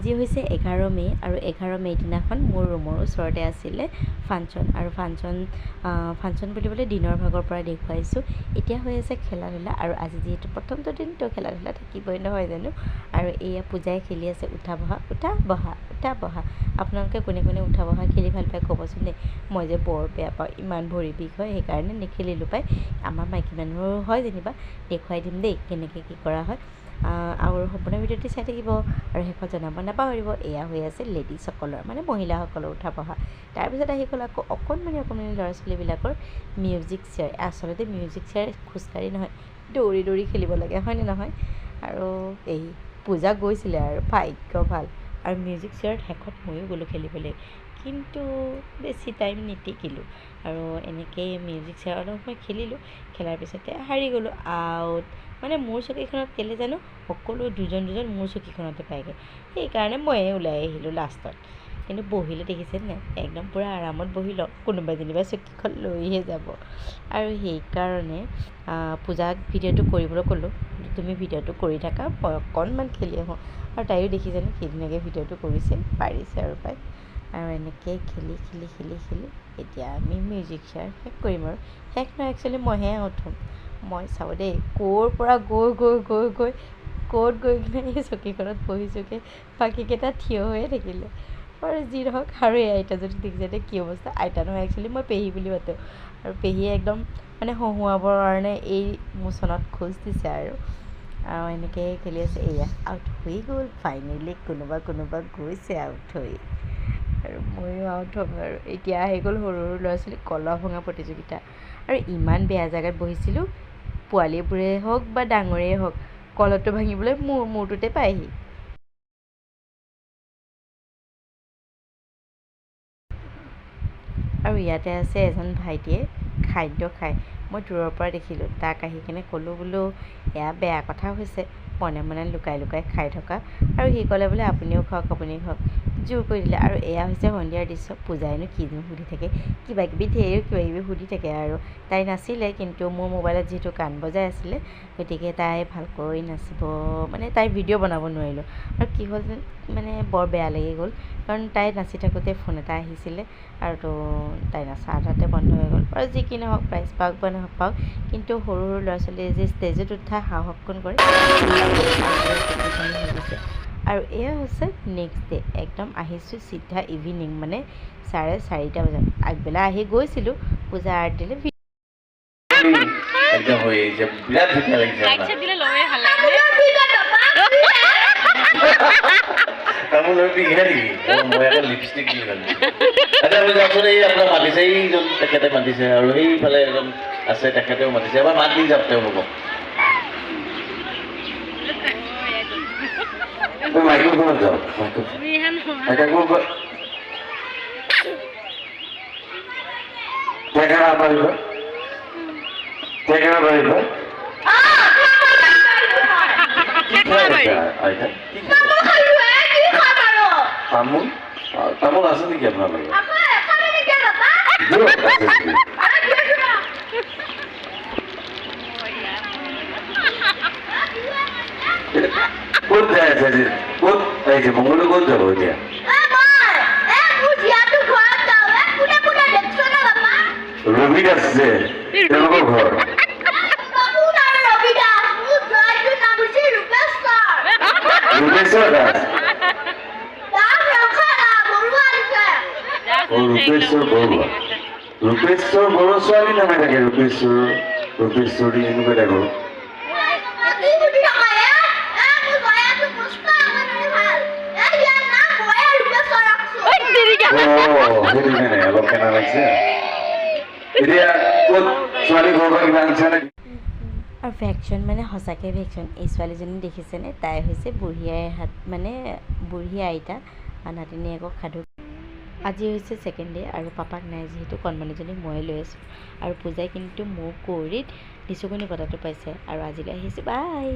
আজি হৈছে 11 মে' আৰু 11 মে' দিনাখন মোৰ ৰুমৰ ওচৰতে আছিলে ফাংচন আৰু ফাংচন বুলিবলৈ দিনৰ ভাগৰ পৰা দেখুৱাইছোঁ। এতিয়া হৈ আছে খেলা ধূলা আৰু আজি যিহেতু প্ৰথমটো দিনটো খেলা ধূলা থাকিবই নহয় জানো। আৰু এয়া পূজাই খেলি আছে উঠা বহা উঠা বহা উঠা বহা। আপোনালোকে কোনে কোনে উঠা বহা খেলি ভাল পায় ক'বচোন দেই। মই যে বৰ বেয়া পাওঁ, ইমান ভৰি বিষ হয়, সেইকাৰণে নেখেলিলোঁ পাই। আমাৰ মাইকী মানুহৰো হয় যেনিবা, দেখুৱাই দিম দেই কেনেকৈ কি কৰা হয়। আৰু সম্পূৰ্ণ ভিডিঅ'টি চাই থাকিব আৰু শেষত জনাব নাপাহৰিব। এয়া হৈ আছে লেডিজসকলৰ মানে মহিলাসকলৰ উঠা বহা। তাৰপিছত আহি গ'ল আকৌ অকণমানি ল'ৰা ছোৱালীবিলাকৰ মিউজিক চেয়াৰ। আচলতে মিউজিক চেয়াৰ খোজকাঢ়ি নহয়, দৌৰি দৌৰি খেলিব লাগে হয়নে নহয়। আৰু এই পূজা গৈছিলে আৰু ভাগ্য ভাল। আৰু মিউজিক চেয়াৰত শেষত ময়ো গ'লোঁ খেলিবলৈ, কিন্তু বেছি টাইম নিটিকিলোঁ। আৰু এনেকৈয়ে মিউজিক চেয়াৰ অলপ সময় খেলিলোঁ, খেলাৰ পিছতে হাৰি গ'লোঁ, আউট। মানে মোৰ চকীখনত কেলৈ জানো সকলো দুজন মোৰ চকীখনতে পায়গৈ, সেইকাৰণে ময়ে ওলাই আহিলোঁ লাষ্টত। কিন্তু বহিলে দেখিছেনে একদম পূৰা আৰামত বহি লওঁ, কোনোবাই যেনিবা চকীখন লৈহে যাব। আৰু সেইকাৰণে পূজাক ভিডিঅ'টো কৰিবলৈ ক'লোঁ, তুমি ভিডিঅ'টো কৰি থাকা, মই অকণমান খেলি আহোঁ। আৰু তাইও দেখিছেনে সেইদিনাকৈ ভিডিঅ'টো কৰিছে, পাৰিছে আৰু পাই। আৰু এনেকৈ খেলি এতিয়া আমি মিউজিক চেয়াৰ শেষ কৰিম আৰু শেষ নহয়, একচুৱেলি মইহে আউট হ'ম। মই চাওঁ দেই ক'ৰ পৰা গৈ ক'ত গৈ কিনে এই চকীখনত বহিছোঁগৈ, বাকীকেইটা থিয় হৈয়ে থাকিলে। আৰু যি নহওক, আৰু এই আইতাজনী দেখিছে কি অৱস্থা। আইতা নহয় একচুৱেলি মই পেহী বুলি মাতোঁ। আৰু পেহীয়ে একদম মানে হহুৱাবৰ কাৰণে এই মোচনত খোজ দিছে আৰু এনেকৈ খেলি আছে। এয়া আউট হৈ গ'ল ফাইনেলি, কোনোবা গৈছে আউট হৈ। আৰু ময়ো আউট হ'ম আৰু এতিয়া আহি গ'ল সৰু ল'ৰা ছোৱালী কলহ ভঙা প্ৰতিযোগিতা। আৰু ইমান বেয়া জেগাত বহিছিলোঁ, পোৱালীবোৰে হওক বা ডাঙৰেই হওক, কলহটো ভাঙিবলৈ মূৰটোতে পায়হি। আৰু ইয়াতে আছে এজন ভাইটিয়ে খাদ্য খায়, মই দূৰৰ পৰা দেখিলোঁ। তাক আহি কিনে ক'লোঁ বোলো এয়া বেয়া কথা হৈছে, মনে মনে লুকাই খাই থকা। আৰু সি ক'লে বোলে আপুনিও খাওক জোৰ কৰি দিলে। আৰু এয়া হৈছে সন্ধিয়াৰ দৃশ্য। পূজাইনো কিনো সুধি থাকে, কিবাকিবি সুধি থাকে। আৰু তাই নাছিলে, কিন্তু মোৰ মোবাইলত যিহেতু গান বজাই আছিলে, গতিকে তাই ভালকৈ নাচিব মানে তাইৰ ভিডিঅ' বনাব নোৱাৰিলোঁ। আৰু কি হ'ল মানে বৰ বেয়া লাগি গ'ল, কাৰণ তাই নাচি থাকোঁতে ফোন এটা আহিছিলে আৰু তাই নাচা আধাতে বন্ধ হৈ গ'ল। আৰু যি কি নহওক, প্ৰাইজ পাওক বা নাপাওক, কিন্তু সৰু ল'ৰা ছোৱালীয়ে যে ষ্টেজত উঠা সাহসকণ কৰে। আৰু এয়া হৈছে নেক্সট ডে', একদম আহিছোঁ চিধা ইভিনিং মানে 4:30 বজাত। আগবেলা আহি গৈছিলোঁ, পূজা আৰ্ট দিলে লিপষ্টিক আপোনাৰ মাতিছে, এইজন তেখেতে মাতিছে আৰু সেইফালে এজন আছে তেখেতেও মাতিছে। এবাৰ মাত দি যাওক তেওঁলোকক। মাইক্ৰফোনত যাওক, টেকেৰা পাৰিব তামোল আছে নেকি আপোনালোকৰ? ক'ত যাই আছে আজি? ক'ত আহিছে মংগলটো? ক'ত যাব এতিয়া? ৰবি দাস যে তেওঁলোকৰ ঘৰ। ৰূপেশ্বৰ দাস, ৰূপেশ্বৰ বড়ো ছোৱালী নামে থাকে। ৰূপেশ্বৰী এনেকুৱা টাইপৰ। সেইটো কাৰণে অলপ কেনা লাগিছে। এতিয়া ক'ত ছোৱালী ঘৰৰ পৰা কিবা আনিছে নেকি? আৰু ভেকশ্যন মানে সঁচাকৈ ভেকশ্যন। এই ছোৱালীজনী দেখিছেনে, তাই হৈছে বুঢ়ী আইতা নাতিনীয়েকক সাধু। আজি হৈছে ছেকেণ্ড ডে' আৰু পাপাক নাই যিহেতু কণমানিজনীক ময়ে লৈ আছোঁ। আৰু পূজাই কিন্তু মোৰ কৌৰিত নিচুকনি বটাটো পাইছে। আৰু আজিলৈ আহিছোঁ, বাই।